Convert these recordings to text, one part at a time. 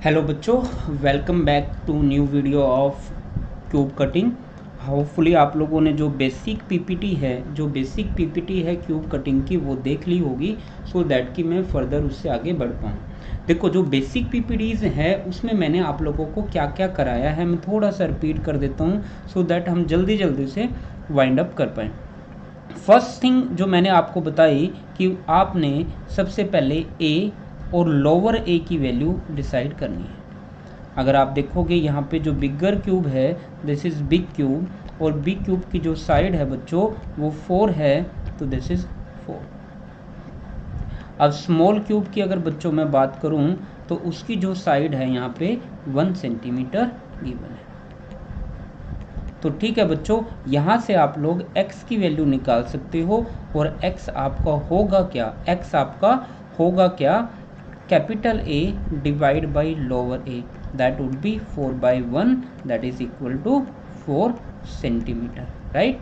Hello बच्चों, welcome back to new video of cube cutting. Hopefully आप लोगों ने जो बेसिक पीपीटी है क्यूब कटिंग की वो देख ली होगी, सो दैट कि मैं फर्दर उससे आगे बढ़ पाऊँ। देखो, जो बेसिक पीपीटीज़ है उसमें मैंने आप लोगों को क्या क्या कराया है मैं थोड़ा सा रिपीट कर देता हूँ, सो दैट हम जल्दी जल्दी से वाइंड अप कर पाएँ। फर्स्ट थिंग जो मैंने आपको बताई कि आपने सबसे पहले ए और लोअर ए की वैल्यू डिसाइड करनी है। अगर आप देखोगे यहाँ पे जो बिगर क्यूब है, दिस इज़ बिग क्यूब, और बिग क्यूब की जो साइड है बच्चों वो 4 है, तो दिस इज़ 4। अब स्मॉल क्यूब की अगर बच्चों मैं बात करूँ तो उसकी जो साइड है यहाँ पे 1 सेंटीमीटर गिवन है। तो ठीक है बच्चों, यहाँ से आप लोग x की वैल्यू निकाल सकते हो, और x आपका होगा क्या? x आपका होगा क्या? Capital A divide by lower a, that would be 4/1, that is equal to 4 centimetre, right?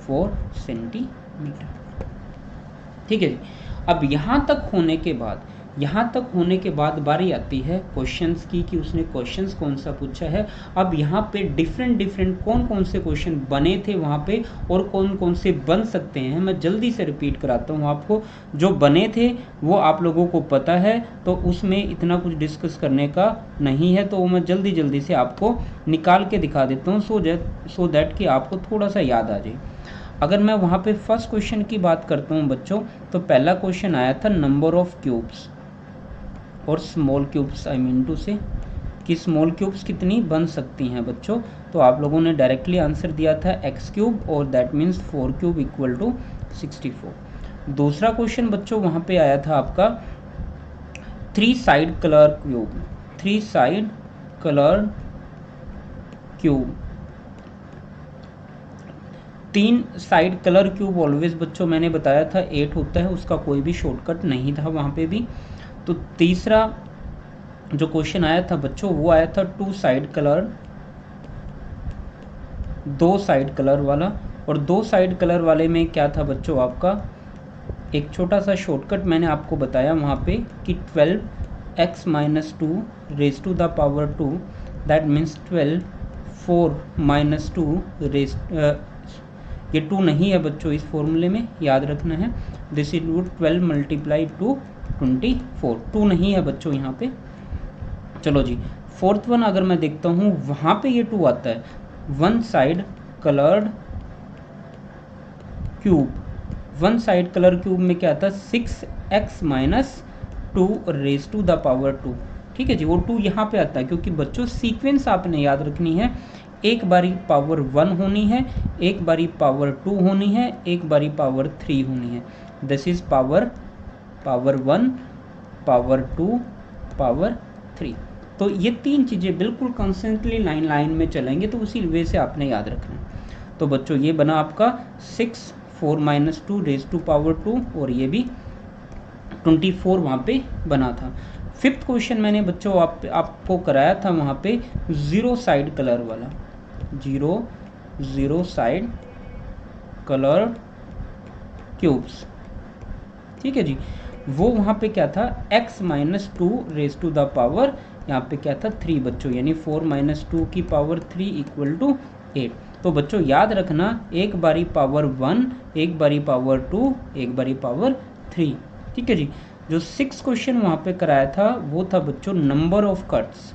4 centimetre. ठीक है जी। अब यहाँ तक होने के बाद बारी आती है क्वेश्चंस की कि उसने क्वेश्चंस कौन सा पूछा है। अब यहाँ पे डिफरेंट कौन कौन से क्वेश्चन बने थे वहाँ पे और कौन कौन से बन सकते हैं, मैं जल्दी से रिपीट कराता हूँ आपको। जो बने थे वो आप लोगों को पता है, तो उसमें इतना कुछ डिस्कस करने का नहीं है, तो वो मैं जल्दी जल्दी से आपको निकाल के दिखा देता हूँ, सो दैट कि आपको थोड़ा सा याद आ जाए। अगर मैं वहाँ पे फर्स्ट क्वेश्चन की बात करता हूँ बच्चों, तो पहला क्वेश्चन आया था नंबर ऑफ क्यूब्स और small cubes, I mean to say कि स्मॉल क्यूब्स कितनी बन सकती हैं बच्चों। तो आप लोगों ने डायरेक्टली आंसर दिया था एक्स क्यूब, और that means 4 cube equal to 64। दूसरा क्वेश्चन बच्चों वहाँ पे आया था आपका 3 side colour cube, 3 side colour cube, 3 side colour cube always बच्चों मैंने बताया था 8 होता है, उसका कोई भी शॉर्टकट नहीं था वहाँ पे भी। तो तीसरा जो क्वेश्चन आया था बच्चों वो आया था 2 साइड कलर, 2 साइड कलर वाला, और 2 साइड कलर वाले में क्या था बच्चों आपका एक छोटा सा शॉर्टकट मैंने आपको बताया वहाँ पे कि 12x - 2 raise to the power 2, that means 12 4 - 2 raise, ये 2 नहीं है बच्चों इस फॉर्मूले में, याद रखना है। दिस इज 12 मल्टीप्लाई टू 24, 2 नहीं है बच्चों यहाँ पे। चलो जी, फोर्थ वन अगर मैं देखता हूँ वहाँ पे ये 2 आता है, 1 side coloured cube, 1 side colour cube में क्या आता है 6x - 2 raise to the power 2। ठीक है जी, वो 2 यहाँ पे आता है क्योंकि बच्चों सीक्वेंस आपने याद रखनी है, एक बारी पावर 1 होनी है, एक बारी पावर 2 होनी है, एक बारी पावर 3 होनी है। This is power 1, power 2, power 3। तो ये 3 चीज़ें बिल्कुल कॉन्स्टेंटली लाइन में चलेंगे, तो उसी वे से आपने याद रखना है। तो बच्चों ये बना आपका 6 4 - 2 रेज टू पावर 2, और ये भी 24 वहाँ पे बना था। फिफ्थ क्वेश्चन मैंने बच्चों आपको कराया था वहाँ पे 0 साइड कलर वाला, 0 साइड कलर क्यूब्स। ठीक है जी, वो वहाँ पे क्या था x - 2 raise to the power, यहाँ पे क्या था 3 बच्चों, यानी 4 - 2 की पावर 3 इक्वल टू 8। तो बच्चों याद रखना, एक बारी पावर 1, एक बारी पावर 2, एक बारी पावर 3। ठीक है जी। जो 6 क्वेश्चन वहाँ पे कराया था वो था बच्चों नंबर ऑफ कट्स,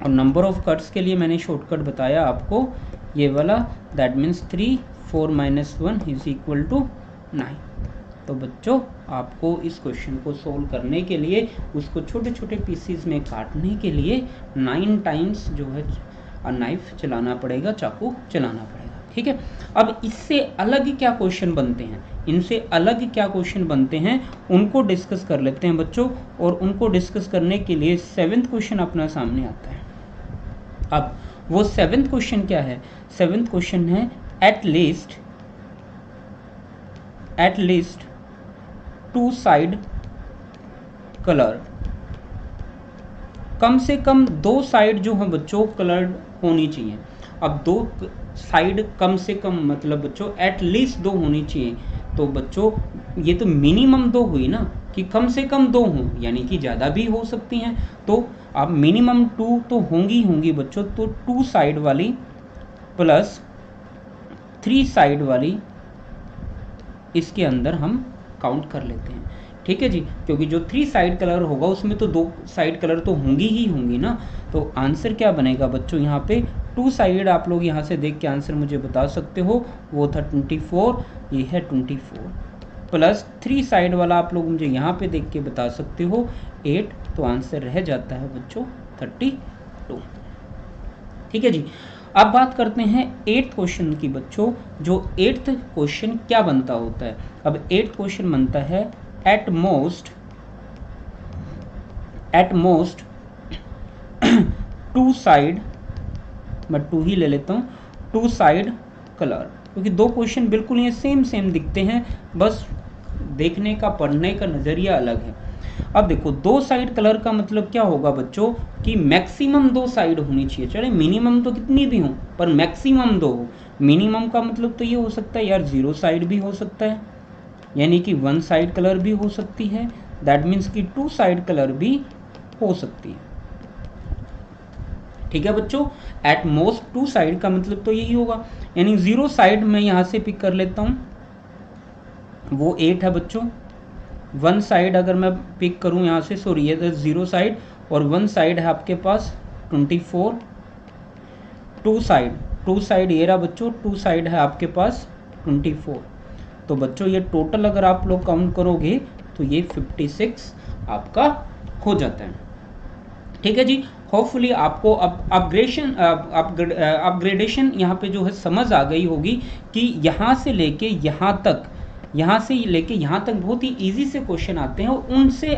और नंबर ऑफ कट्स के लिए मैंने शॉर्टकट बताया आपको ये वाला, that means 3 4 - 1 is equal to 9। तो बच्चों आपको इस क्वेश्चन को सोल्व करने के लिए उसको छोटे छोटे पीसीज में काटने के लिए 9 टाइम्स जो है नाइफ चलाना पड़ेगा, चाकू चलाना पड़ेगा। ठीक है। अब इससे अलग क्या क्वेश्चन बनते हैं, इनसे अलग क्या क्वेश्चन बनते हैं उनको डिस्कस कर लेते हैं बच्चों, और उनको डिस्कस करने के लिए 7th क्वेश्चन अपना सामने आता है। अब वो 7th क्वेश्चन क्या है? 7th क्वेश्चन है एट लीस्ट 2 साइड कलर, कम से कम 2 साइड जो है बच्चों कलर्ड होनी चाहिए। अब 2 साइड कम से कम मतलब बच्चों एट लीस्ट 2 होनी चाहिए, तो बच्चों ये तो मिनिमम 2 हुई ना, कि कम से कम 2 हों, यानी कि ज़्यादा भी हो सकती हैं। तो अब मिनिमम 2 तो होंगी बच्चों, तो 2 साइड वाली प्लस 3 साइड वाली इसके अंदर हम काउंट कर लेते हैं, ठीक है जी। क्योंकि जो 3 साइड कलर होगा उसमें तो 2 साइड कलर तो होंगी ना। तो आंसर क्या बनेगा बच्चों, यहाँ पे 2 साइड आप लोग यहाँ से देख के आंसर मुझे बता सकते हो, वो था 24, ये है 24 प्लस 3 साइड वाला आप लोग मुझे यहाँ पे देख के बता सकते हो 8, तो आंसर रह जाता है बच्चों 32, ठीक है जी। अब बात करते हैं 8th क्वेश्चन की बच्चों। जो 8th क्वेश्चन क्या बनता होता है, अब 8th क्वेश्चन बनता है एट मोस्ट 2 साइड, मैं 2 ही ले लेता हूँ, 2 साइड कलर, क्योंकि 2 क्वेश्चन बिल्कुल ये सेम दिखते हैं, बस देखने का पढ़ने का नज़रिया अलग है। अब देखो 2 साइड कलर का मतलब क्या होगा बच्चों, कि मैक्सिमम 2 साइड होनी चाहिए, चले मिनिमम तो कितनी भी हो पर मैक्सिमम 2 हो। मिनिमम का मतलब तो ये हो सकता है यार 0 साइड भी हो सकता है, यानी कि 1 साइड कलर भी हो सकती है, दैट मीन्स कि 2 साइड कलर भी हो सकती है, ठीक है बच्चों। एट मोस्ट 2 साइड का मतलब तो यही होगा, यानी 0 साइड मैं यहाँ से पिक कर लेता हूँ, वो 8 है बच्चों। 1 साइड अगर मैं पिक करूँ यहाँ से, सॉरी ये 0 साइड और 1 साइड है आपके पास 24। 2 साइड ये रहा बच्चों, 2 साइड है आपके पास 24। तो बच्चों ये टोटल अगर आप लोग काउंट करोगे तो ये 56 आपका हो जाता है, ठीक है जी। होपफुली आपको अब अपग्रेडेशन यहाँ पे जो है समझ आ गई होगी कि यहाँ से लेके यहाँ तक बहुत ही इजी से क्वेश्चन आते हैं, और उनसे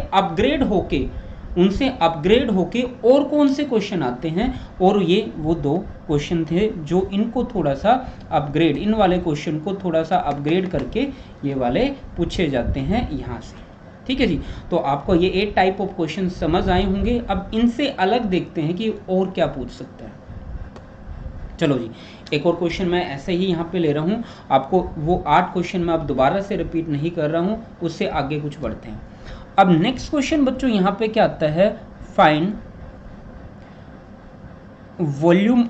अपग्रेड होके और कौन से क्वेश्चन आते हैं, और ये वो 2 क्वेश्चन थे जो इनको थोड़ा सा अपग्रेड, इन वाले क्वेश्चन को थोड़ा सा अपग्रेड करके ये वाले पूछे जाते हैं यहाँ से, ठीक है जी। तो आपको ये 8 टाइप ऑफ क्वेश्चन समझ आए होंगे। अब इनसे अलग देखते हैं कि और क्या पूछ सकता है। चलो जी, एक और क्वेश्चन मैं ऐसे ही यहाँ पे ले रहा हूँ, आपको वो 8 क्वेश्चन मैं अब दोबारा से रिपीट नहीं कर रहा हूँ, उससे आगे कुछ बढ़ते हैं। अब नेक्स्ट क्वेश्चन बच्चों यहाँ पे क्या आता है, find volume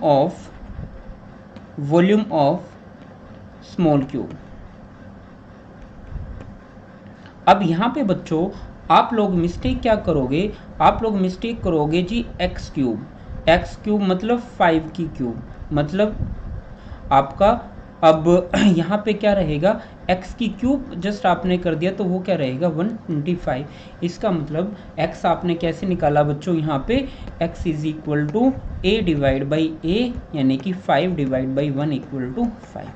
of small cube. अब यहाँ पे बच्चों आप लोग मिस्टेक क्या करोगे, आप लोग मिस्टेक करोगे जी एक्स क्यूब मतलब 5 की क्यूब, मतलब आपका अब यहाँ पे क्या रहेगा, x की क्यूब जस्ट आपने कर दिया तो वो क्या रहेगा 125। इसका मतलब x आपने कैसे निकाला बच्चों, यहाँ पे x is equal to a divide by a, यानी कि 5 डिवाइड बाई 1 इक्वल टू 5।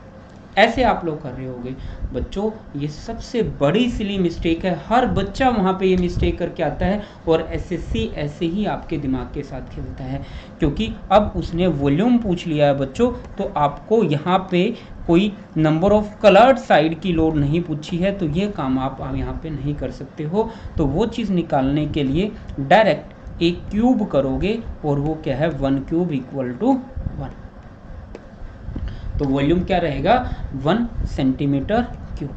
ऐसे आप लोग कर रहे होगे बच्चों, ये सबसे बड़ी सिली मिस्टेक है, हर बच्चा वहाँ पे ये मिस्टेक करके आता है, और एसएससी ऐसे ही आपके दिमाग के साथ खेलता है, क्योंकि अब उसने वॉल्यूम पूछ लिया है बच्चों, तो आपको यहाँ पे कोई नंबर ऑफ कलर्ड साइड की लोड नहीं पूछी है, तो ये काम आप यहाँ पे नहीं कर सकते हो। तो वो चीज़ निकालने के लिए डायरेक्ट एक क्यूब करोगे, और वो क्या है 1 क्यूब इक्वल टू 1, तो वॉल्यूम क्या रहेगा 1 सेंटीमीटर क्यूब।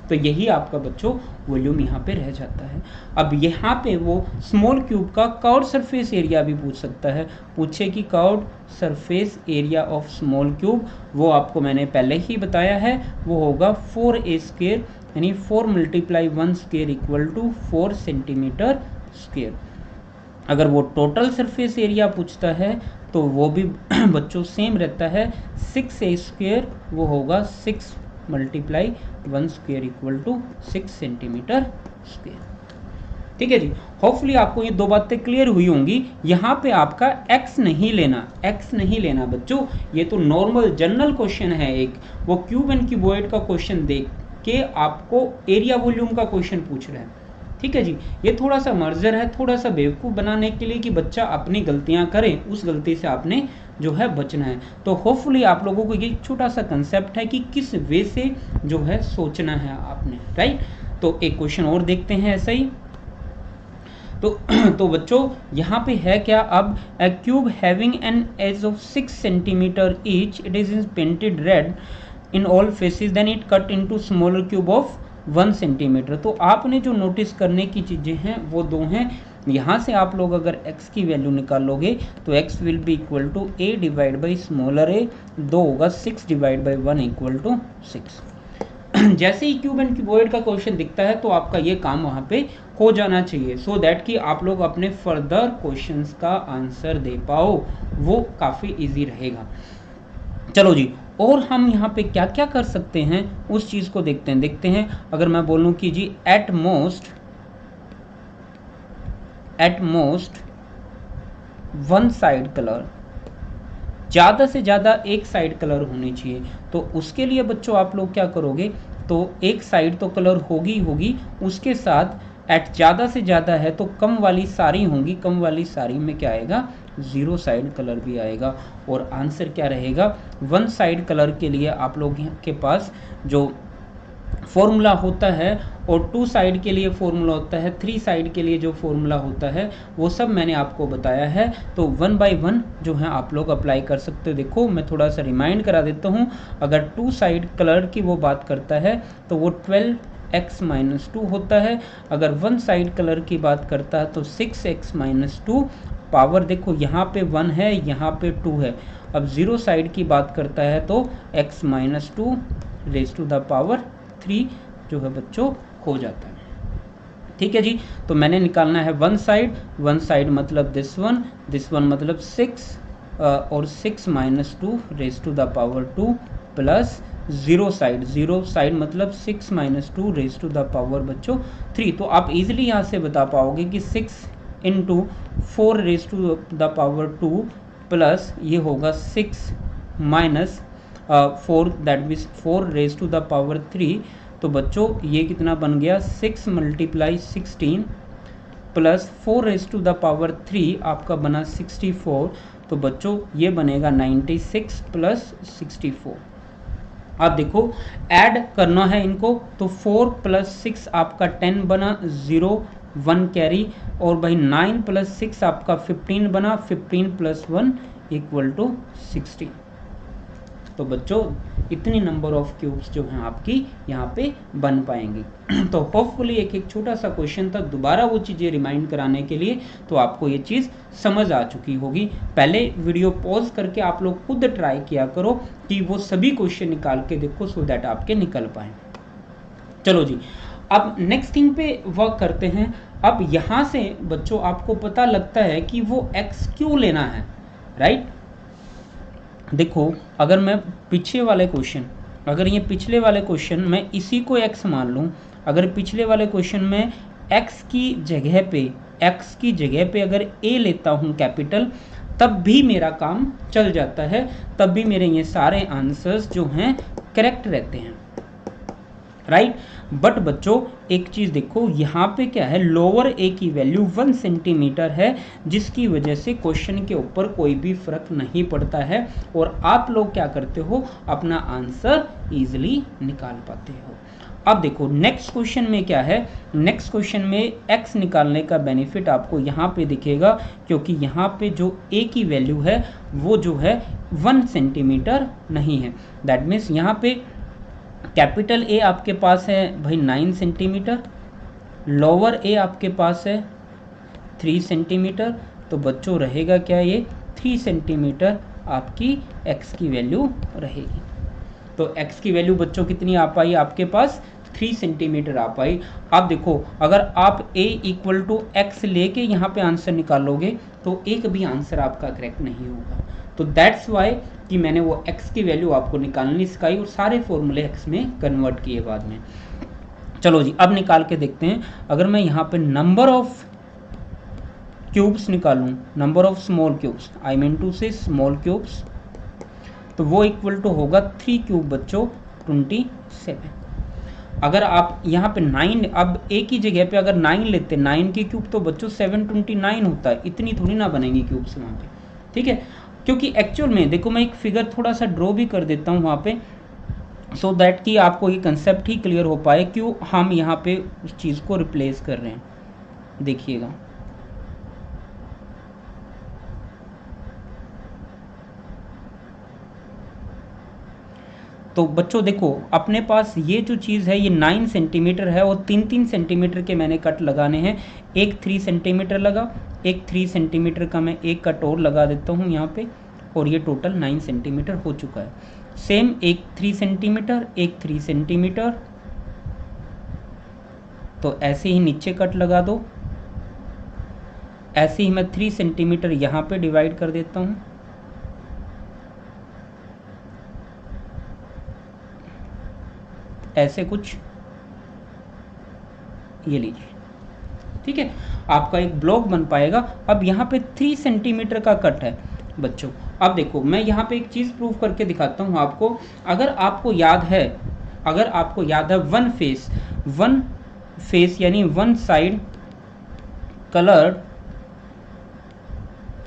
तो यही आपका बच्चों वॉल्यूम यहाँ पे रह जाता है। अब यहाँ पे वो स्मॉल क्यूब का कर्व्ड सरफेस एरिया भी पूछ सकता है, पूछे कि curved surface area of small cube, वो आपको मैंने पहले ही बताया है, वो होगा 4a², यानी 4 × 1² इक्वल टू 4 सेंटीमीटर स्क्वेयर। अगर वो टोटल सरफेस एरिया पूछता है तो वो भी बच्चों सेम रहता है, 6a², वो होगा 6 × 1² इक्वल टू 6 सेंटीमीटर स्क्वेयर, ठीक है जी। होपफुली आपको ये 2 बातें क्लियर हुई होंगी। यहाँ पे आपका x नहीं लेना बच्चों, ये तो नॉर्मल जनरल क्वेश्चन है एक, वो क्यूब एंड क्यूबॉइड का क्वेश्चन देख के आपको एरिया वॉल्यूम का क्वेश्चन पूछ रहा है, ठीक है जी। ये थोड़ा सा मर्जर है, थोड़ा सा बेवकूफ़ बनाने के लिए कि बच्चा अपनी गलतियां करे, उस गलती से आपने जो है बचना है। तो होपफुली आप लोगों को ये छोटा सा कंसेप्ट है कि किस वे से जो है सोचना है आपने, राइट। तो एक क्वेश्चन और देखते हैं ऐसा ही। तो बच्चों यहाँ पे है क्या, अब a cube having an edge of 6 centimetre each, it is painted red in all faces, then it cut into smaller cube of 1 centimetre. तो आपने जो नोटिस करने की चीज़ें हैं वो दो हैं। यहाँ से आप लोग अगर x की वैल्यू निकालोगे तो x will be equal to a divide by smaller a, 2 होगा 6 डिवाइड बाई 1 इक्वल टू 6। जैसे ही क्यूब एंड क्यूबॉइड का क्वेश्चन दिखता है तो आपका ये काम वहाँ पे हो जाना चाहिए, सो दैट कि आप लोग अपने फर्दर क्वेश्चंस का आंसर दे पाओ, वो काफ़ी इजी रहेगा। चलो जी, और हम यहाँ पे क्या क्या कर सकते हैं उस चीज़ को देखते हैं। अगर मैं बोलूँ कि जी at most one side colour, ज़्यादा से ज़्यादा एक साइड कलर होनी चाहिए। तो उसके लिए बच्चों आप लोग क्या करोगे, तो एक साइड तो कलर होगी, उसके साथ एट ज़्यादा से ज़्यादा है तो कम वाली सारी होंगी, कम वाली सारी में क्या आएगा, 0 साइड कलर भी आएगा। और आंसर क्या रहेगा, 1 साइड कलर के लिए आप लोग के पास जो फॉर्मूला होता है और 2 साइड के लिए फॉर्मूला होता है, 3 साइड के लिए जो फॉर्मूला होता है वो सब मैंने आपको बताया है। तो 1 बाय 1 जो है आप लोग अप्लाई कर सकते हो। देखो मैं थोड़ा सा रिमाइंड करा देता हूँ। अगर 2 साइड कलर की वो बात करता है तो वो 12x-2 होता है। अगर 1 साइड कलर की बात करता है तो 6x-2। पावर देखो यहाँ पे 1 है, यहाँ पे 2 है। अब 0 साइड की बात करता है तो x-2 raise to the power 3 जो है बच्चों हो जाता है। ठीक है जी, तो मैंने निकालना है 1 साइड मतलब दिस वन मतलब 6 और 6-2 raise to the power 2 plus 0 side मतलब 6-2 रेज टू द पावर बच्चों 3। तो आप इजीली यहाँ से बता पाओगे कि 6 into 4 raise to the power 2 plus ये होगा 6 minus 4 that means 4 raise to the power 3। तो बच्चों ये कितना बन गया, 6 × 16 plus 4 raise to the power 3 आपका बना 64। तो बच्चों ये बनेगा 96 प्लस 64। आप देखो ऐड करना है इनको, तो 4 + 6 आपका 10 बना, 0 1 कैरी, और भाई 9 + 6 आपका 15 बना, 15 + 1 इक्वल टू 16। तो बच्चों इतनी नंबर ऑफ क्यूब्स जो हैं आपकी यहाँ पे बन पाएंगे। तो होपफुली एक छोटा सा क्वेश्चन था, दोबारा वो चीज़ें रिमाइंड कराने के लिए, तो आपको ये चीज़ समझ आ चुकी होगी। पहले वीडियो पॉज करके आप लोग खुद ट्राई किया करो कि वो सभी क्वेश्चन निकाल के देखो, सो दैट आपके निकल पाए। चलो जी, अब नेक्स्ट थिंग पे वर्क करते हैं। अब यहाँ से बच्चों आपको पता लगता है कि वो x क्यों लेना है, राइट। देखो अगर मैं पिछले वाले क्वेश्चन में इसी को x मान लूँ, अगर पिछले वाले क्वेश्चन में x की जगह पे अगर a लेता हूँ कैपिटल, तब भी मेरा काम चल जाता है, तब भी मेरे ये सारे आंसर्स जो हैं करेक्ट रहते हैं, राइट। बट बच्चों एक चीज़ देखो, यहाँ पे क्या है, लोअर ए की वैल्यू 1 सेंटीमीटर है, जिसकी वजह से क्वेश्चन के ऊपर कोई भी फर्क नहीं पड़ता है और आप लोग क्या करते हो, अपना आंसर इजीली निकाल पाते हो। अब देखो नेक्स्ट क्वेश्चन में क्या है, नेक्स्ट क्वेश्चन में x निकालने का बेनिफिट आपको यहाँ पे दिखेगा, क्योंकि यहाँ पे जो a की वैल्यू है वो जो है 1 सेंटीमीटर नहीं है। दैट मीन्स यहाँ पे कैपिटल A आपके पास है भाई 9 सेंटीमीटर, लोअर A आपके पास है 3 सेंटीमीटर। तो बच्चों रहेगा क्या, ये 3 सेंटीमीटर आपकी x की वैल्यू रहेगी। तो x की वैल्यू बच्चों कितनी आ पाई आपके पास, 3 सेंटीमीटर आ पाई। आप देखो अगर आप a = x लेके यहाँ पे आंसर निकालोगे तो एक भी आंसर आपका करेक्ट नहीं होगा। तो दैट्स वाई कि मैंने वो x की वैल्यू आपको निकालनी सिखाई और सारे फॉर्मूले x में कन्वर्ट किए बाद में। चलो जी, अब निकाल के देखते हैं। अगर मैं यहाँ पे नंबर ऑफ क्यूब्स निकालूं, number of small cubes, I mean to say small cubes, तो वो इक्वल टू होगा 3 क्यूब बच्चों 27। अगर आप यहाँ पे 9, अब a की जगह पे अगर 9 लेते, 9 के क्यूब तो बच्चों 729 होता है, इतनी थोड़ी ना बनेंगी क्यूब्स वहाँ पे, ठीक है। क्योंकि एक्चुअल में देखो मैं एक फिगर थोड़ा सा ड्रॉ भी कर देता हूँ वहाँ पे, सो दैट कि आपको ये कंसेप्ट ही क्लियर हो पाए क्यों हम यहाँ पे उस चीज़ को रिप्लेस कर रहे हैं। देखिएगा तो बच्चों देखो अपने पास ये जो चीज़ है ये 9 सेंटीमीटर है और 3-3 सेंटीमीटर के मैंने कट लगाने हैं। एक 3 सेंटीमीटर लगा, एक 3 सेंटीमीटर का मैं एक कट और लगा देता हूँ यहाँ पे, और ये टोटल 9 सेंटीमीटर हो चुका है। सेम एक 3 सेंटीमीटर, एक 3 सेंटीमीटर, तो ऐसे ही नीचे कट लगा दो। ऐसे ही मैं 3 सेंटीमीटर यहाँ पे डिवाइड कर देता हूँ। ऐसे कुछ ये लीजिए, ठीक है, आपका एक ब्लॉक बन पाएगा। अब यहाँ पे 3 सेंटीमीटर का कट है बच्चों। अब देखो मैं यहाँ पे एक चीज़ प्रूव करके दिखाता हूँ आपको। अगर आपको याद है वन फेस यानी वन साइड कलर,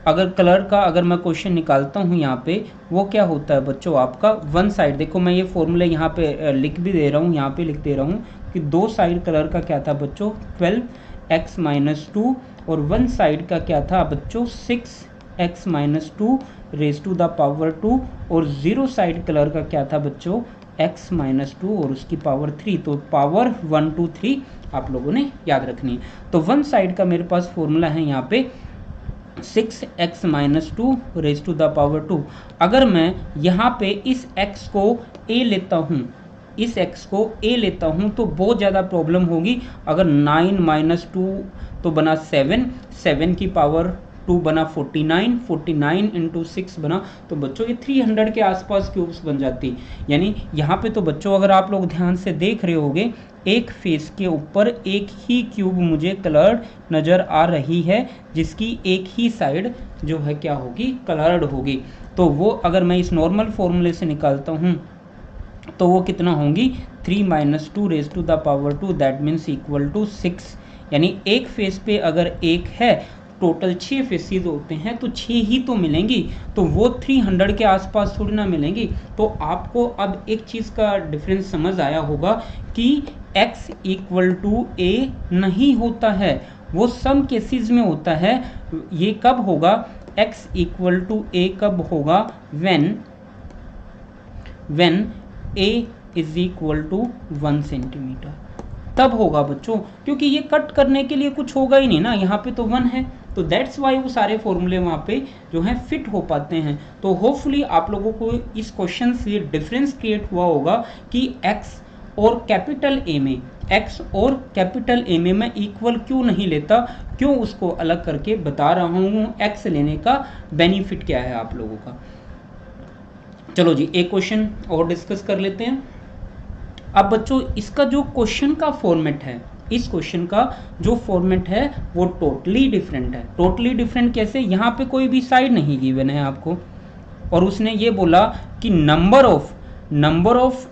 अगर मैं क्वेश्चन निकालता हूँ यहाँ पे, वो क्या होता है बच्चों आपका वन साइड। देखो मैं ये फॉर्मूला यहाँ पे लिख भी दे रहा हूँ, यहाँ पे लिख दे रहा हूँ कि दो साइड कलर का क्या था बच्चों 12x-2, और वन साइड का क्या था बच्चों 6x-2 raise to the power 2, और जीरो साइड कलर का क्या था बच्चों x-2 और उसकी पावर 3। तो पावर 1 2 3 आप लोगों ने याद रखनी है। तो वन साइड का मेरे पास फॉर्मूला है यहाँ पे 6x-2 raise to the power 2। अगर मैं यहाँ पे इस x को a लेता हूँ, तो बहुत ज़्यादा प्रॉब्लम होगी। अगर 9 - 2 तो बना 7 की पावर 2 बना 49 इंटू 6 बना, तो बच्चों ये 300 के आसपास क्यूब्स बन जाती। यानी यहाँ पे तो बच्चों अगर आप लोग ध्यान से देख रहे होगे, एक फेस के ऊपर एक ही क्यूब मुझे कलर्ड नज़र आ रही है, जिसकी एक ही साइड जो है क्या होगी कलर्ड होगी। तो वो अगर मैं इस नॉर्मल फॉर्मूले से निकालता हूँ तो वो कितना होंगी 3 - 2 raise to the power 2, that means equal to 6। यानी एक फेस पे अगर एक है, टोटल 6 फेसेस होते हैं तो 6 ही तो मिलेंगी, तो वो 300 के आसपास थोड़ी ना मिलेंगी। तो आपको अब एक चीज़ का डिफरेंस समझ आया होगा कि x = a नहीं होता है, वो सम केसेस में होता है। ये कब होगा x = a कब होगा when a = 1 सेंटीमीटर, तब होगा बच्चों, क्योंकि ये कट करने के लिए कुछ होगा ही नहीं ना, यहाँ पे तो 1 है, तो दैट्स वाई वो सारे फॉर्मूले वहाँ पे जो हैं फिट हो पाते हैं। तो होपफुली आप लोगों को इस क्वेश्चन से डिफरेंस क्रिएट हुआ होगा कि x और कैपिटल ए में मैं इक्वल क्यों नहीं लेता, क्यों उसको अलग करके बता रहा हूँ, x लेने का बेनिफिट क्या है आप लोगों का। चलो जी एक क्वेश्चन और डिस्कस कर लेते हैं। अब बच्चों इसका जो क्वेश्चन का फॉर्मेट है, इस क्वेश्चन का जो फॉर्मेट है वो टोटली डिफरेंट है। टोटली डिफरेंट कैसे, यहाँ पे कोई भी साइड नहीं गिवन है आपको, और उसने ये बोला कि नंबर ऑफ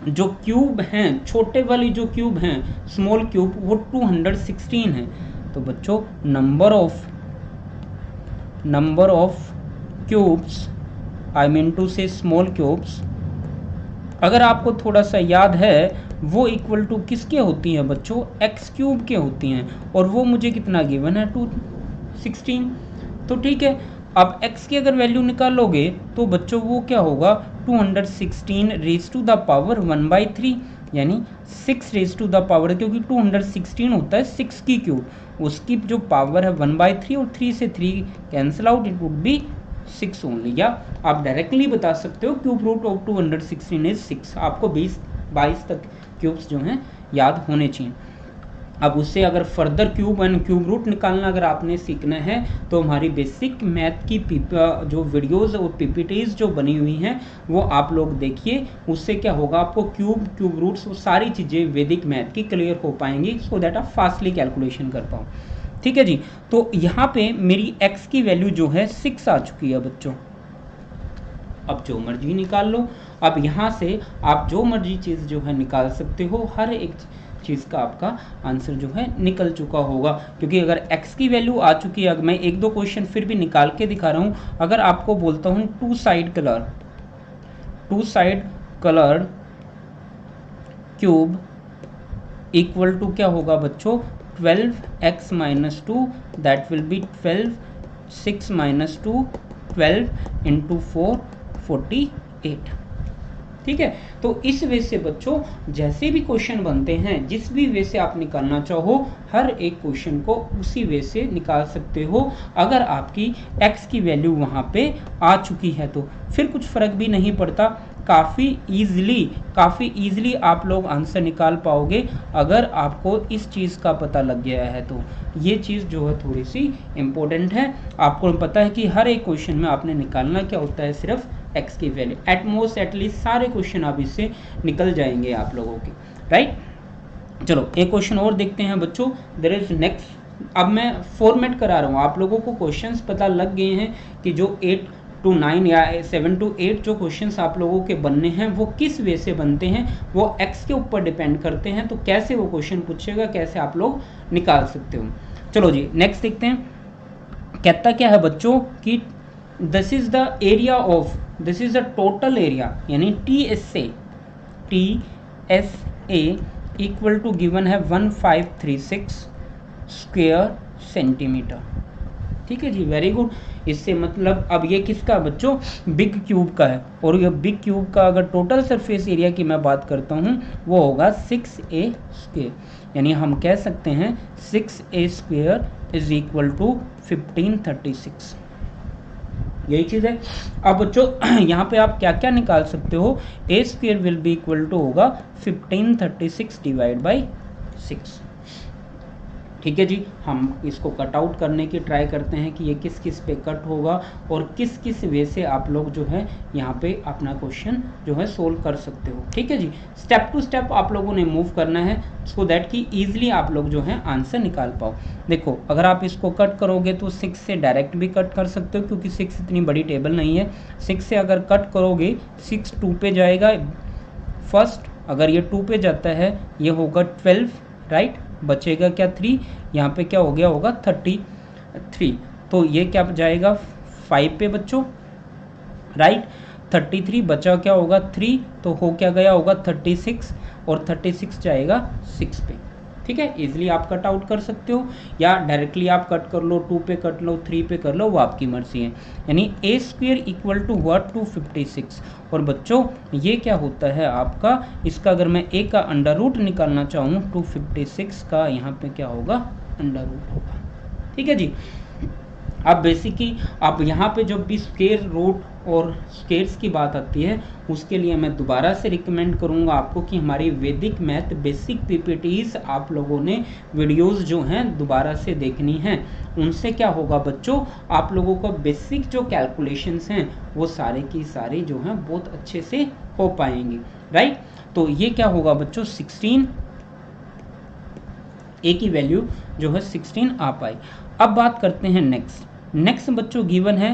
जो क्यूब हैं, छोटे वाली जो क्यूब हैं स्मॉल क्यूब, वो 216 है। तो बच्चों number of cubes, I mean to say small cubes, अगर आपको थोड़ा सा याद है वो इक्वल टू किसके होती हैं बच्चों x³ के होती हैं, और वो मुझे कितना गिवन है 216। तो ठीक है, अब x की अगर वैल्यू निकालोगे तो बच्चों वो क्या होगा 216 रेज टू द पावर 1/3, यानी 6 रेज टू द पावर, क्योंकि 216 होता है 6 की क्यूब, उसकी जो पावर है 1/3 और 3 से 3 cancel out, it would be 6 only. या आप डायरेक्टली बता सकते हो क्यूब रूट ऑफ 216 इज 6। आपको 22 तक क्यूब्स जो हैं याद होने चाहिए। अब उससे अगर further cube and cube root निकालना अगर आपने सीखना है तो हमारी बेसिक मैथ की जो वीडियोस और पीपीटीज जो बनी हुई हैं वो आप लोग देखिए। उससे क्या होगा, आपको क्यूब रूट्स वो सारी चीज़ें वैदिक मैथ की क्लियर हो पाएंगी, सो दैट आप फास्टली कैलकुलेशन कर पाओ। ठीक है जी, तो यहाँ पे मेरी x की वैल्यू जो है 6 आ चुकी है बच्चों। अब जो मर्जी निकाल लो। अब यहाँ से आप जो मर्जी चीज़ जो है निकाल सकते हो, हर एक चीज़ का आपका आंसर जो है निकल चुका होगा, क्योंकि अगर x की वैल्यू आ चुकी है। मैं एक दो क्वेश्चन फिर भी निकाल के दिखा रहा हूँ। अगर आपको बोलता हूँ two side colour cube equal to क्या होगा बच्चों 12x-2, दैट विल बी 12, 6 - 2 12 × 4 48। ठीक है। तो इस वे से बच्चों जैसे भी क्वेश्चन बनते हैं, जिस भी वे से आप निकालना चाहो, हर एक क्वेश्चन को उसी वे से निकाल सकते हो। अगर आपकी x की वैल्यू वहाँ पे आ चुकी है तो फिर कुछ फ़र्क भी नहीं पड़ता, काफ़ी ईजिली आप लोग आंसर निकाल पाओगे अगर आपको इस चीज़ का पता लग गया है तो। ये चीज़ जो है थोड़ी सी इम्पोर्टेंट है। आपको पता है कि हर एक क्वेश्चन में आपने निकालना क्या होता है, सिर्फ x की वैल्यू। एटलीस्ट सारे क्वेश्चन अब इससे निकल जाएंगे आप लोगों के, राइट। चलो एक क्वेश्चन और देखते हैं बच्चों। There is next. अब मैं फॉर्मेट करा रहा हूँ, आप लोगों को क्वेश्चंस पता लग गए हैं कि जो 8 to 9 या 7 to 8 जो क्वेश्चंस आप लोगों के बनने हैं वो किस वे से बनते हैं, वो x के ऊपर डिपेंड करते हैं। तो कैसे वो क्वेश्चन पूछेगा, कैसे आप लोग निकाल सकते हो। चलो जी नेक्स्ट देखते हैं। कहता क्या है बच्चों कि this is the area of, this is the total area, यानी T S A equal to given है 1536 स्क्वायर सेंटीमीटर। ठीक है जी, वेरी गुड। इससे मतलब अब ये किसका बच्चों, बिग क्यूब का है। और ये बिग क्यूब का अगर टोटल सरफेस एरिया की मैं बात करता हूँ वो होगा 6a स्क्वायर, यानी हम कह सकते हैं 6a square is equal to 1536। यही चीज़ है। अब बच्चों यहाँ पे आप क्या क्या निकाल सकते हो, a square will be equal to होगा 1536 डिवाइड बाई 6। ठीक है जी, हम इसको कट आउट करने की ट्राई करते हैं कि ये किस किस पे कट होगा और किस किस वे से आप लोग जो है यहाँ पे अपना क्वेश्चन जो है सोल्व कर सकते हो। ठीक है जी, स्टेप टू स्टेप आप लोगों ने मूव करना है सो दैट कि ईजिली आप लोग जो है आंसर निकाल पाओ। देखो अगर आप इसको कट करोगे तो 6 से डायरेक्ट भी कट कर सकते हो क्योंकि 6 इतनी बड़ी टेबल नहीं है। 6 से अगर कट करोगे 6 2 पे जाएगा फर्स्ट, अगर ये 2 पे जाता है ये होगा 12, राइट। बचेगा क्या 3, यहाँ पे क्या हो गया होगा 33, तो ये क्या जाएगा 5 पे बच्चों, राइट। 33 बचा क्या होगा 3, तो हो क्या गया होगा 36, और 36 जाएगा 6 पे। ठीक है, इजीली आप कट आउट कर सकते हो या डायरेक्टली आप कट कर लो, 2 पे कट लो, 3 पे कर लो, वो आपकी मर्जी है। यानी a square equal to what 256। और बच्चों ये क्या होता है आपका, इसका अगर मैं a का अंडर रूट निकालना चाहूँ 256 का, यहाँ पे क्या होगा अंडर रूट होगा। ठीक है जी। अब बेसिकली आप यहाँ पे जब भी स्क्वायर रूट और स्क्वायर्स की बात आती है उसके लिए मैं दोबारा से रिकमेंड करूँगा आपको कि हमारी वैदिक मैथ बेसिक पीपीटीज आप लोगों ने वीडियोस जो हैं दोबारा से देखनी हैं। उनसे क्या होगा बच्चों, आप लोगों को बेसिक जो कैलकुलेशंस हैं वो सारे की सारी जो हैं बहुत अच्छे से हो पाएंगे, राइट। तो ये क्या होगा बच्चों 16, ए की वैल्यू जो है 16 आ पाई। अब बात करते हैं नेक्स्ट बच्चों गिवन है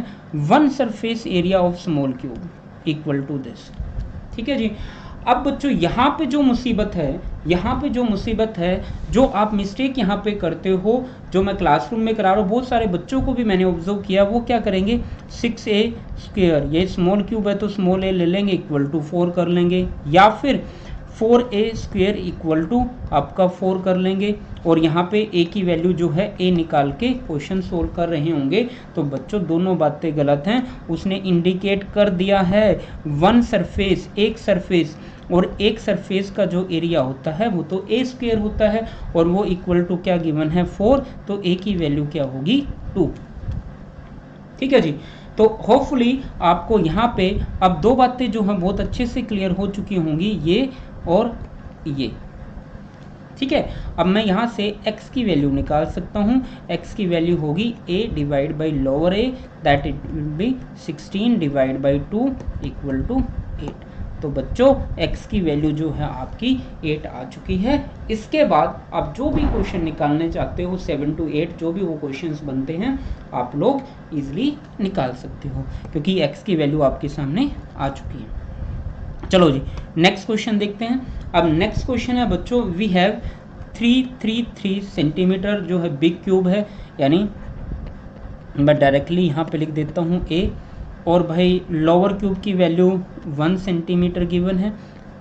1 surface area of small cube equal to this. ठीक है जी। अब बच्चों यहाँ पे जो मुसीबत है, जो आप मिस्टेक यहाँ पे करते हो, जो मैं क्लासरूम में करा रहा हूँ, बहुत सारे बच्चों को भी मैंने ऑब्जर्व किया, वो क्या करेंगे 6a स्क्वायर, ये स्मॉल क्यूब है तो स्मॉल a ले लेंगे इक्वल टू 4 कर लेंगे, या फिर 4a स्क्वायर इक्वल टू आपका 4 कर लेंगे, और यहाँ पे a की वैल्यू जो है a निकाल के क्वेश्चन सोल्व कर रहे होंगे। तो बच्चों दोनों बातें गलत हैं। उसने इंडिकेट कर दिया है 1 सरफेस, एक सरफेस, और एक सरफेस का जो एरिया होता है वो तो a स्क्वायर होता है, और वो इक्वल टू क्या गिवन है 4, तो a की वैल्यू क्या होगी 2। ठीक है जी। तो होपफुली आपको यहाँ पे अब दो बातें जो हैं बहुत अच्छे से क्लियर हो चुकी होंगी, ये और ये। ठीक है, अब मैं यहाँ से x की वैल्यू निकाल सकता हूँ। x की वैल्यू होगी a divide by lower a, that it will be 16 divide by 2 equal to 8। तो बच्चों x की वैल्यू जो है आपकी 8 आ चुकी है। इसके बाद आप जो भी क्वेश्चन निकालने चाहते हो 7 to 8 जो भी वो क्वेश्चंस बनते हैं आप लोग इजीली निकाल सकते हो क्योंकि x की वैल्यू आपके सामने आ चुकी है। चलो जी नेक्स्ट क्वेश्चन देखते हैं। अब नेक्स्ट क्वेश्चन है बच्चों, वी हैव 333 सेंटीमीटर जो है बिग क्यूब है, यानी मैं डायरेक्टली यहाँ पे लिख देता हूँ a, और भाई लोअर क्यूब की वैल्यू 1 सेंटीमीटर गिवन है,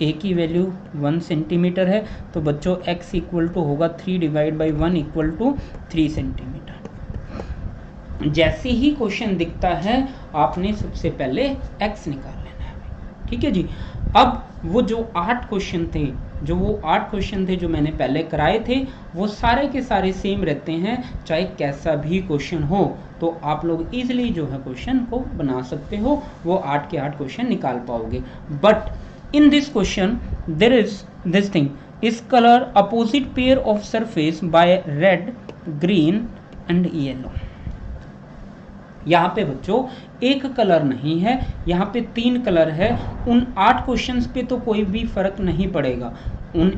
a की वैल्यू 1 सेंटीमीटर है। तो बच्चों x इक्वल टू होगा 3 divide by 1 equal to 3 centimetre. जैसे ही क्वेश्चन दिखता है आपने सबसे पहले x निकाल लेना है। ठीक है जी। अब वो जो 8 क्वेश्चन थे, जो मैंने पहले कराए थे, वो सारे के सारे सेम रहते हैं, चाहे कैसा भी क्वेश्चन हो। तो आप लोग इजीली जो है क्वेश्चन को बना सकते हो, वो 8 के 8 क्वेश्चन निकाल पाओगे। But in this question there is this thing, इस colour opposite pair of surface by red, green and yellow. यहाँ पे बच्चों एक कलर नहीं है, यहाँ पे 3 कलर है। उन 8 क्वेश्चंस पे तो कोई भी फर्क नहीं पड़ेगा, उन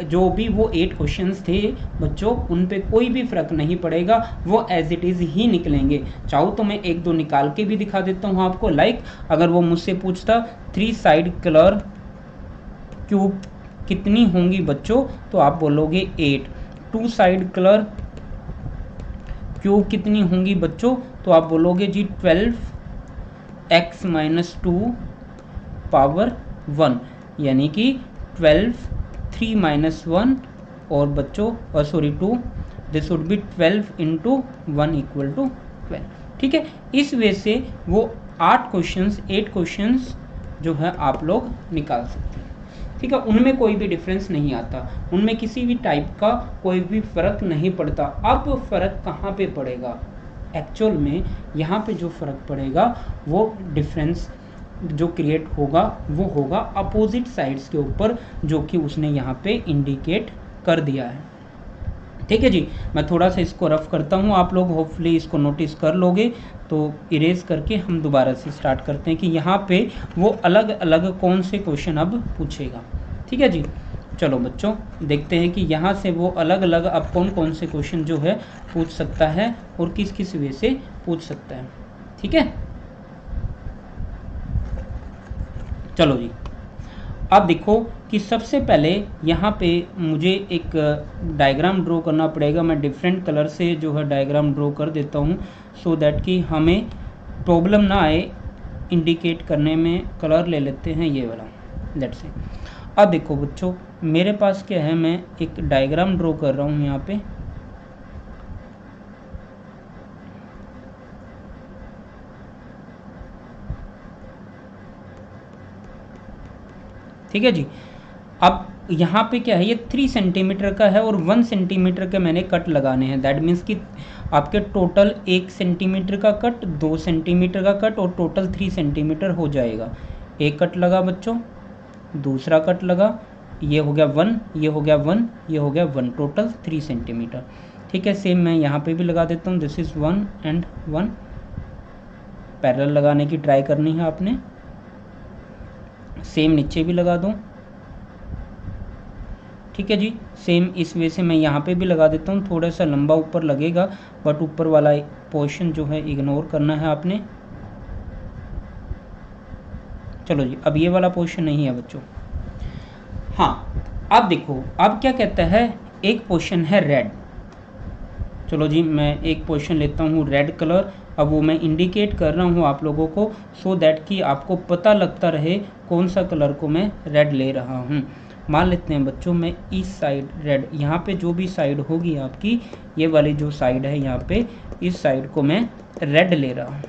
जो भी वो 8 क्वेश्चंस थे बच्चों, उन पे कोई भी फर्क नहीं पड़ेगा, वो एज इट इज़ ही निकलेंगे। चाहो तो मैं 1-2 निकाल के भी दिखा देता हूँ आपको। लाइक अगर वो मुझसे पूछता 3 साइड कलर क्यूब कितनी होंगी बच्चों, तो आप बोलोगे 8। 2 साइड कलर क्यूब कितनी होंगी बच्चों, तो आप बोलोगे जी 12x - 2 पावर 1, यानी कि 12 3 - 1 और बच्चों 2, दिस वुड बी 12 × 1 = 12। ठीक है, इस वे से वो 8 क्वेश्चंस जो है आप लोग निकाल सकते हैं। ठीक है, उनमें कोई भी डिफरेंस नहीं आता, उनमें किसी भी टाइप का कोई भी फर्क नहीं पड़ता। अब फर्क कहाँ पे पड़ेगा एक्चुअल में, यहाँ पे जो फर्क पड़ेगा वो डिफरेंस जो क्रिएट होगा वो होगा अपोजिट साइड्स के ऊपर, जो कि उसने यहाँ पे इंडिकेट कर दिया है। ठीक है जी, मैं थोड़ा सा इसको रफ करता हूँ, आप लोग होपफुली इसको नोटिस कर लोगे। तो इरेज करके हम दोबारा से स्टार्ट करते हैं कि यहाँ पे वो अलग अलग कौन से क्वेश्चन अब पूछेगा। ठीक है जी, चलो बच्चों देखते हैं कि यहाँ से वो अलग अलग अब कौन कौन से क्वेश्चन जो है पूछ सकता है और किस किस वे से पूछ सकता है। ठीक है, चलो जी, अब देखो कि सबसे पहले यहाँ पे मुझे एक डायग्राम ड्रॉ करना पड़ेगा। मैं डिफरेंट कलर से जो है डायग्राम ड्रॉ कर देता हूँ, सो दैट कि हमें प्रॉब्लम ना आए इंडिकेट करने में। कलर ले लेते हैं ये वाला, लेट्स से। अब देखो बच्चों मेरे पास क्या है, मैं एक डायग्राम ड्रॉ कर रहा हूँ यहाँ पे। ठीक है जी, अब यहाँ पे क्या है, ये 3 सेंटीमीटर का है और 1 सेंटीमीटर के मैंने कट लगाने हैं। दैट मीन्स कि आपके टोटल 1 सेंटीमीटर का कट, 2 सेंटीमीटर का कट और टोटल 3 सेंटीमीटर हो जाएगा। एक कट लगा बच्चों, दूसरा कट लगा, ये हो गया 1, ये हो गया 1, ये हो गया 1, टोटल 3 सेंटीमीटर। ठीक है, सेम मैं यहाँ पे भी लगा देता हूँ, दिस इज़ 1 and 1। पैरेलल लगाने की ट्राई करनी है आपने, सेम नीचे भी लगा दूँ। ठीक है जी, सेम इस वे से मैं यहाँ पे भी लगा देता हूँ। थोड़ा सा लंबा ऊपर लगेगा, बट ऊपर वाला पोर्शन जो है इग्नोर करना है आपने। चलो जी, अब ये वाला पोर्शन नहीं है बच्चों। हाँ, अब देखो अब क्या कहता है, एक पोर्शन है रेड। चलो जी, मैं एक पोर्शन लेता हूँ रेड कलर। अब वो मैं इंडिकेट कर रहा हूँ आप लोगों को, सो दैट कि आपको पता लगता रहे कौन सा कलर को मैं रेड ले रहा हूँ। मान लेते हैं बच्चों मैं इस साइड रेड, यहाँ पे जो भी साइड होगी आपकी, ये वाली जो साइड है यहाँ पे, इस साइड को मैं रेड ले रहा हूँ।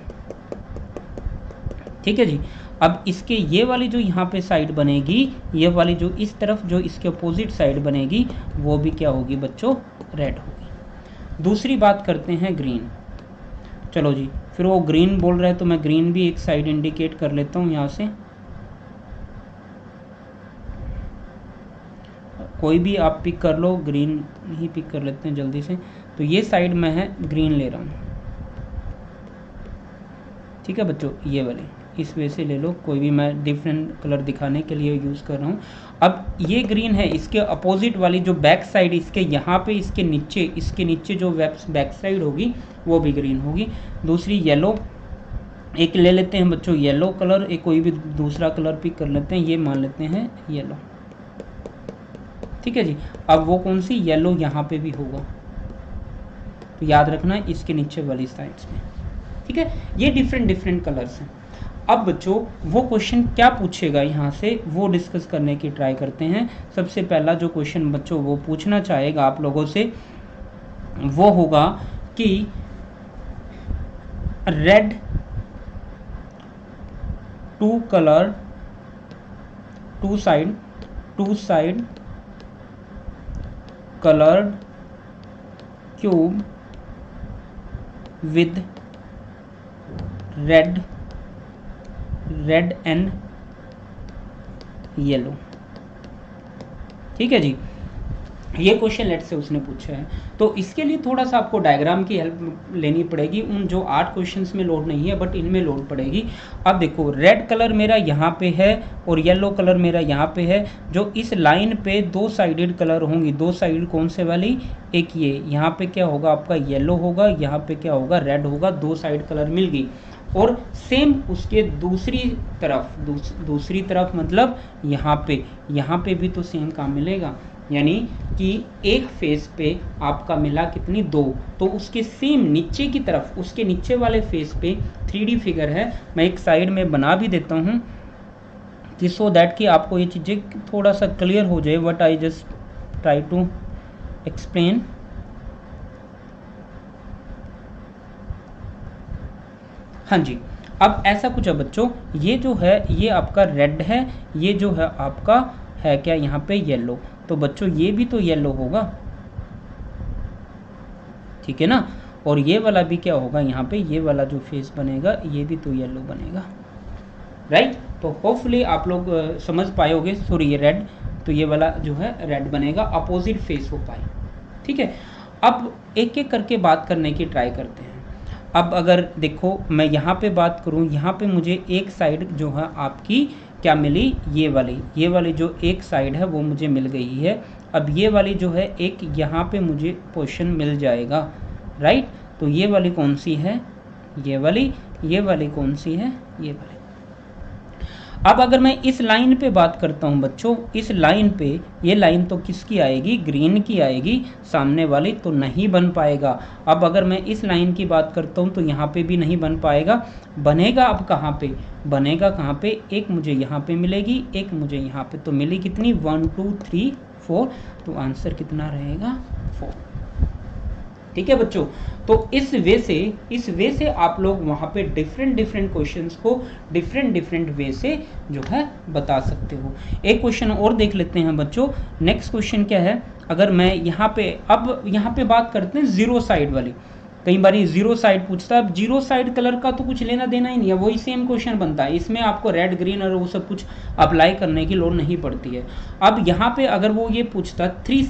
ठीक है जी, अब इसके ये वाली जो यहाँ पे साइड बनेगी, ये वाली जो इस तरफ जो इसके अपोजिट साइड बनेगी, वो भी क्या होगी बच्चों, रेड होगी। दूसरी बात करते हैं ग्रीन। चलो जी, फिर वो ग्रीन बोल रहा है तो मैं ग्रीन भी एक साइड इंडिकेट कर लेता हूँ यहाँ से। कोई भी आप पिक कर लो, ग्रीन ही पिक कर लेते हैं जल्दी से। तो ये साइड में है ग्रीन ले रहा हूँ। ठीक है बच्चों, ये वाले इस वे से ले लो, कोई भी मैं डिफरेंट कलर दिखाने के लिए यूज़ कर रहा हूँ। अब ये ग्रीन है, इसके अपोजिट वाली जो बैक साइड, इसके यहाँ पे इसके नीचे जो बैक साइड होगी वो भी ग्रीन होगी। दूसरी येलो एक ले लेते हैं बच्चों, येलो कलर, एक कोई भी दूसरा कलर पिक कर लेते हैं, ये मान लेते हैं येलो। ठीक है जी, अब वो कौन सी, येलो यहाँ पे भी होगा, तो याद रखना इसके नीचे वाली साइड्स में। ठीक है, ये डिफरेंट कलर्स हैं। अब बच्चों वो क्वेश्चन क्या पूछेगा यहाँ से, वो डिस्कस करने की ट्राई करते हैं। सबसे पहला जो क्वेश्चन बच्चों वो पूछना चाहेगा आप लोगों से, वो होगा कि red 2 colour two side colored cube with red and yellow। ठीक है जी, ये क्वेश्चन लेट से उसने पूछा है। तो इसके लिए थोड़ा सा आपको डायग्राम की हेल्प लेनी पड़ेगी। उन जो 8 क्वेश्चंस में लोड नहीं है बट इनमें लोड पड़ेगी। अब देखो रेड कलर मेरा यहाँ पे है और येलो कलर मेरा यहाँ पे है। जो इस लाइन पे 2 साइडेड कलर होंगी, 2 साइड कौन से वाली, एक ये यहाँ पे क्या होगा आपका येलो होगा, यहाँ पे क्या होगा रेड होगा, 2 साइड कलर मिल गई। और सेम उसके दूसरी तरफ मतलब यहाँ पे भी तो सेम काम मिलेगा। यानी कि एक फेस पे आपका मिला कितनी 2, तो उसके सेम नीचे की तरफ, उसके नीचे वाले फेस पे 3D फिगर है। मैं एक साइड में बना भी देता हूँ कि सो दैट कि आपको ये चीज़ें थोड़ा सा क्लियर हो जाए। What I just try to explain. हाँ जी, अब ऐसा कुछ है बच्चों, ये जो है ये आपका रेड है, ये जो है आपका है क्या यहाँ पे येलो। तो बच्चों ये भी तो येलो होगा, ठीक है ना। और ये वाला भी क्या होगा यहाँ पे, ये वाला जो फेस बनेगा ये भी तो येलो बनेगा, राइट। तो होपफुली आप लोग समझ पाए होगे। सॉरी ये रेड, तो ये वाला जो है रेड बनेगा, अपोजिट फेस हो पाए, ठीक है। अब एक एक करके बात करने की ट्राई करते हैं। अब अगर देखो मैं यहाँ पे बात करूँ, यहाँ पे मुझे एक साइड जो है आपकी क्या मिली, ये वाली जो एक साइड है वो मुझे मिल गई है। अब ये वाली जो है एक यहाँ पे मुझे पोर्शन मिल जाएगा, राइट। तो ये वाली कौन सी है, ये वाली कौन सी है, ये वाली। अब अगर मैं इस लाइन पे बात करता हूँ बच्चों, इस लाइन पे ये लाइन तो किसकी आएगी, ग्रीन की आएगी, सामने वाली तो नहीं बन पाएगा। अब अगर मैं इस लाइन की बात करता हूँ तो यहाँ पे भी नहीं बन पाएगा। बनेगा अब कहाँ पे, बनेगा कहाँ पे, एक मुझे यहाँ पे मिलेगी, एक मुझे यहाँ पे, तो मिली कितनी 1 2 3 4, तो आंसर कितना रहेगा 4, ठीक है बच्चों। तो इस वे से आप लोग वहाँ पे डिफरेंट क्वेश्चंस को डिफरेंट वे से जो है बता सकते हो। एक क्वेश्चन और देख लेते हैं बच्चों। नेक्स्ट क्वेश्चन क्या है, अगर मैं यहाँ पे अब यहाँ पे बात करते हैं जीरो साइड वाली। कई बार जीरो साइड पूछता है। अब जीरो साइड कलर का तो कुछ लेना देना ही नहीं है, वही सेम क्वेश्चन बनता है। इसमें आपको रेड ग्रीन और वो सब कुछ अप्लाई करने की लोड नहीं पड़ती है। अब यहाँ पे अगर वो ये पूछता 3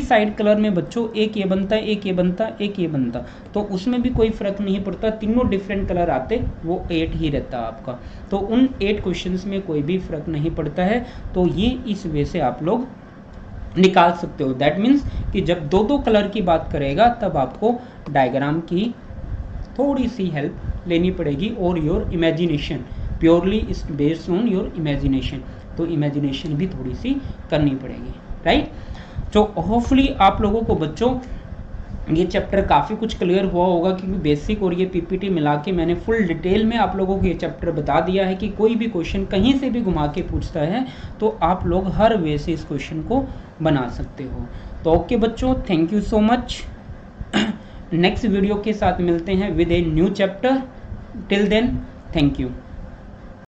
साइड कलर में बच्चों एक ये बनता है, एक ये बनता है, एक ये बनता, तो उसमें भी कोई फर्क नहीं पड़ता, तीनों डिफरेंट कलर आते, वो 8 ही रहता आपका। तो उन 8 क्वेश्चंस में कोई भी फर्क नहीं पड़ता है। तो ये इस वे से आप लोग निकाल सकते हो। दैट मीन्स कि जब 2 कलर की बात करेगा तब आपको डायग्राम की थोड़ी सी हेल्प लेनी पड़ेगी और your imagination, purely is based on your imagination. तो इमेजिनेशन भी थोड़ी सी करनी पड़ेगी, राइट। तो होपफुली आप लोगों को बच्चों ये चैप्टर काफ़ी कुछ क्लियर हुआ होगा, क्योंकि बेसिक और ये पीपीटी मिला के मैंने फुल डिटेल में आप लोगों को ये चैप्टर बता दिया है कि कोई भी क्वेश्चन कहीं से भी घुमा के पूछता है तो आप लोग हर वे से इस क्वेश्चन को बना सकते हो। तो ओके बच्चों, thank you so much. Next video के साथ मिलते हैं with a new chapter. Till then, thank you.